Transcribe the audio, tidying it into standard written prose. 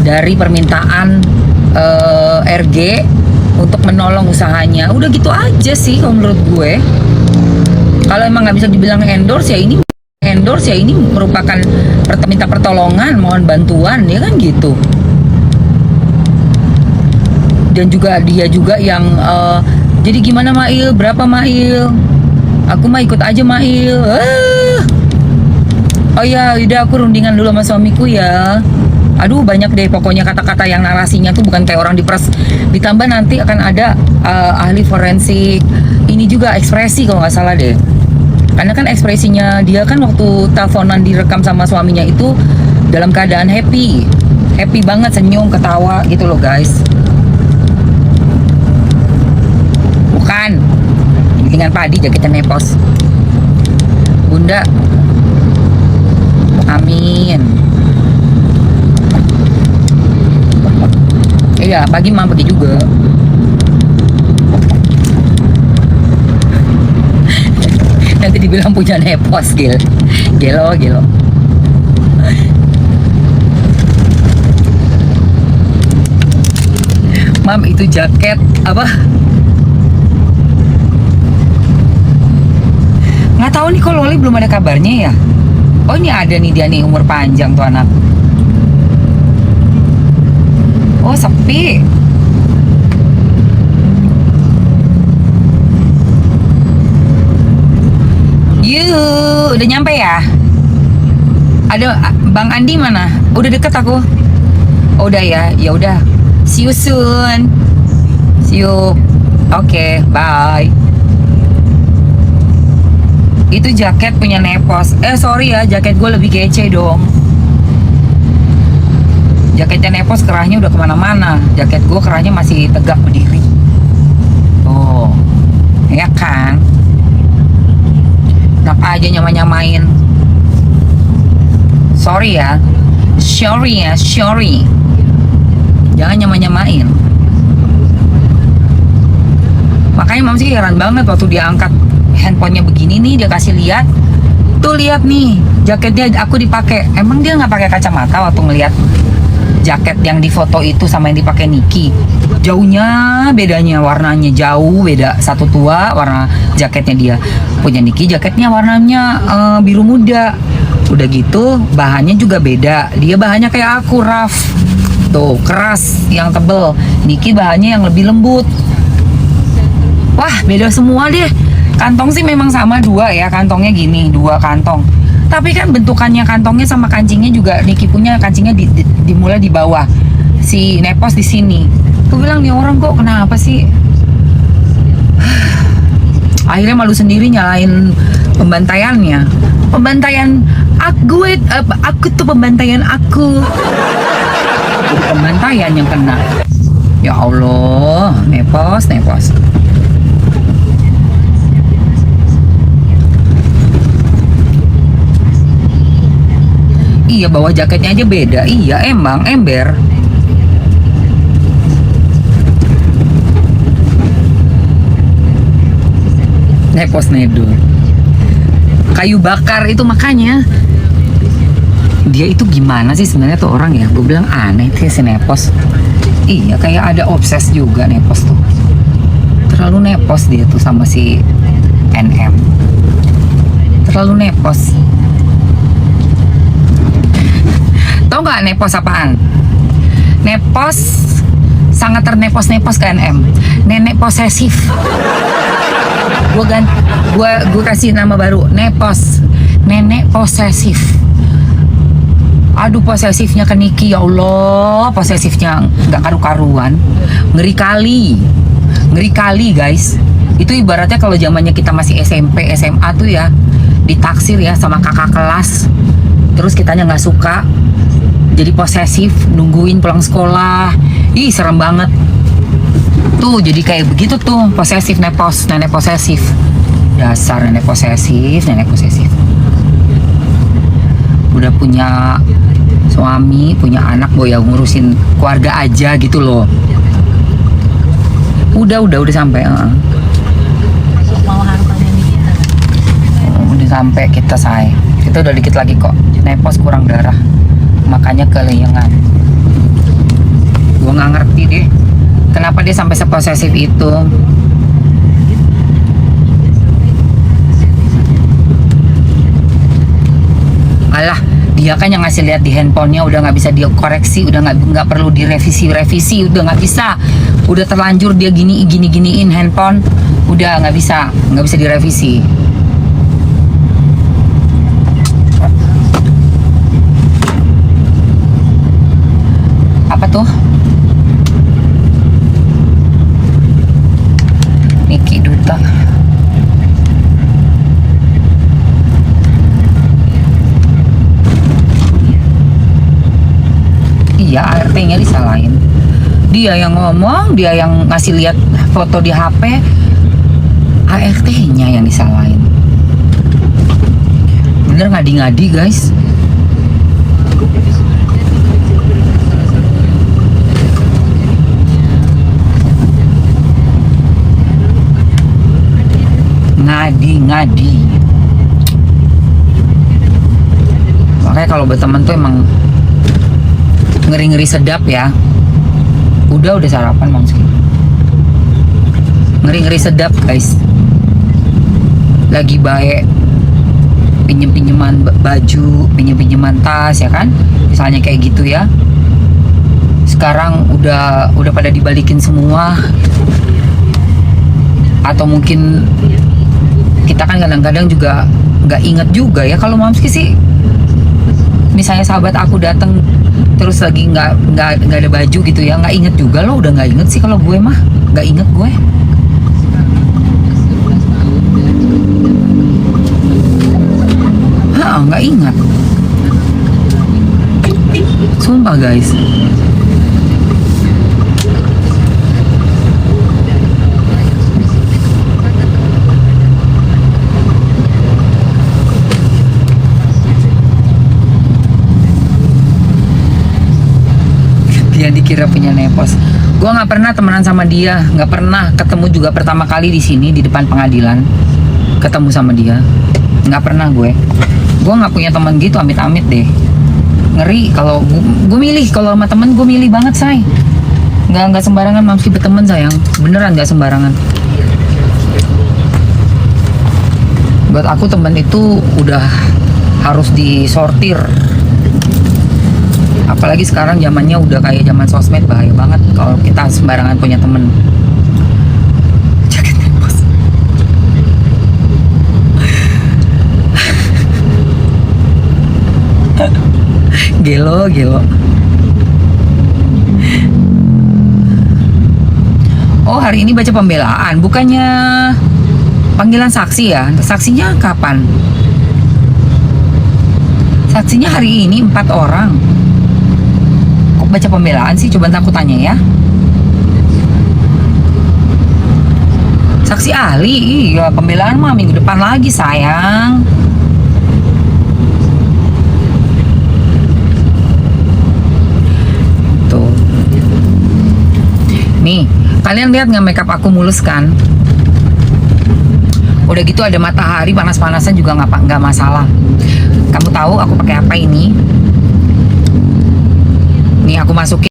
dari permintaan RG untuk menolong usahanya. Udah gitu aja sih kalau menurut gue. Kalau emang nggak bisa dibilang endorse ya ini merupakan minta pertolongan, mohon bantuan, ya kan gitu. Dan juga dia juga yang jadi gimana Mail, berapa Mail, aku mah ikut aja Mail. Oh ya udah, aku rundingan dulu sama suamiku ya. Aduh banyak deh pokoknya kata-kata yang narasinya tuh bukan kayak orang diperes. Ditambah nanti akan ada ahli forensik, ini juga ekspresi kalau nggak salah deh. Karena kan ekspresinya dia kan waktu teleponan direkam sama suaminya itu dalam keadaan happy banget, senyum, ketawa gitu loh guys. Bukan dengan padi jaketnya nepos. Bunda, amin. Iya, pagi mah pagi juga. Nanti dibilang punya nepos, gelo. Mam, itu jaket apa? Nggak tahu nih, kok Loli belum ada kabarnya ya. Oh ini ada nih dia nih, umur panjang tuh anak. Oh sepi. Yuh, udah nyampe ya? Ada Bang Andi mana? Udah deket aku. Oh, udah ya. Ya udah. See you soon. See you. Oke, bye. Itu jaket punya Nepos. Sorry ya, jaket gue lebih kece dong. Jaketnya Nepos kerahnya udah kemana-mana. Jaket gue kerahnya masih tegak berdiri. Oh, ya kan? Enak aja nyamain. Sorry ya. Jangan nyamain. Makanya Mam sih heran banget waktu dia angkat handphonenya begini nih, dia kasih lihat. Tuh lihat nih, jaketnya aku dipakai. Emang dia nggak pakai kacamata waktu ngelihat jaket yang difoto itu sama yang dipakai Niki? Jauhnya bedanya, warnanya jauh beda. Satu tua warna jaketnya dia, punya Niki jaketnya warnanya biru muda. Udah gitu bahannya juga beda. Dia bahannya kayak aku, rough tuh, keras yang tebel. Niki bahannya yang lebih lembut. Wah beda semua deh. Kantong sih memang sama dua ya, kantongnya gini, dua kantong. Tapi kan bentukannya kantongnya sama kancingnya juga, Niki punya kancingnya dimulai di bawah, si Nepos di sini. Aku bilang nih orang kok kenapa sih? Akhirnya malu sendiri nyalain pembantaiannya. Pembantaian aku tuh pembantaian aku. Jadi pembantaian yang kena. Ya Allah, Nepos. Iya, bawa jaketnya aja beda. Iya, emang ember. Nepos nedor. Kayu bakar itu, makanya dia itu gimana sih sebenarnya tuh orang ya? Gue bilang aneh sih si Nepos. Iya, kayak ada obses juga Nepos tuh. Terlalu Nepos dia tuh sama si NM. Terlalu Nepos. Tau gak Nepos apaan? Nepos sangat ternepos-nepos ke NM. Nenek posesif. Gue kasih nama baru, Nepos, nenek posesif. Aduh posesifnya ke Niki, ya Allah, posesifnya nggak karu-karuan. Ngeri kali guys. Itu ibaratnya kalau zamannya kita masih SMP, SMA tuh ya, ditaksir ya sama kakak kelas, terus kitanya nggak suka, jadi posesif, nungguin pulang sekolah. Ih serem banget. Tuh jadi kayak begitu tuh, posesif Nepos, nenek posesif. Dasar nenek posesif. Udah punya suami, punya anak, boya ngurusin keluarga aja gitu loh. Udah sampai. Mau harukannya kita. Udah sampai kita say. Kita udah dikit lagi kok. Nepos kurang darah, makanya kelengan. nggak ngerti deh kenapa dia sampai seposesif itu. Alah, dia kan yang ngasih lihat di handphonenya, udah nggak bisa dia koreksi, udah nggak perlu direvisi, udah nggak bisa, udah terlanjur dia giniin handphone, udah nggak bisa direvisi. Apa tuh? Niki Duta. Iya, ART-nya disalahin. Dia yang ngomong, dia yang ngasih lihat foto di HP, ART-nya yang disalahin. Bener ngadi-ngadi guys. Ngadi-ngadi. Makanya kalau berteman tuh emang ngeri-ngeri sedap ya. Udah sarapan Mamski. Ngeri-ngeri sedap guys. Lagi baik pinjeman baju, pinjeman tas ya kan, misalnya kayak gitu ya. Sekarang udah pada dibalikin semua. Atau mungkin kita kan kadang-kadang juga nggak inget juga ya. Kalau Mamski sih, misalnya sahabat aku datang terus lagi nggak ada baju gitu ya, nggak inget juga loh. Udah nggak inget sih kalau gue mah, nggak inget gue. Nggak ingat, sumpah guys. Dia dikira punya nepos. Gue nggak pernah temenan sama dia, nggak pernah ketemu juga. Pertama kali di sini di depan pengadilan ketemu sama dia, nggak pernah gue nggak punya teman gitu, amit-amit deh. Ngeri kalau gue milih, kalau sama temen gue milih banget say. Nggak sembarangan Mamski berteman sayang, beneran nggak sembarangan. Buat aku temen itu udah harus disortir. Apalagi sekarang zamannya udah kayak zaman sosmed, bahaya banget kalau kita sembarangan punya temen. Jaket bos. Gelo. Oh, hari ini baca pembelaan, bukannya panggilan saksi ya? Saksinya kapan? Saksinya hari ini 4 orang. Kok baca pembelaan sih? Coba ntar aku tanya ya. Saksi ahli, iya pembelaan mah minggu depan lagi sayang. Tuh. Nih, kalian lihat nggak makeup aku mulus kan? Udah gitu ada matahari panas-panasan juga nggak masalah. Kamu tahu aku pakai apa ini? Nih aku masukin.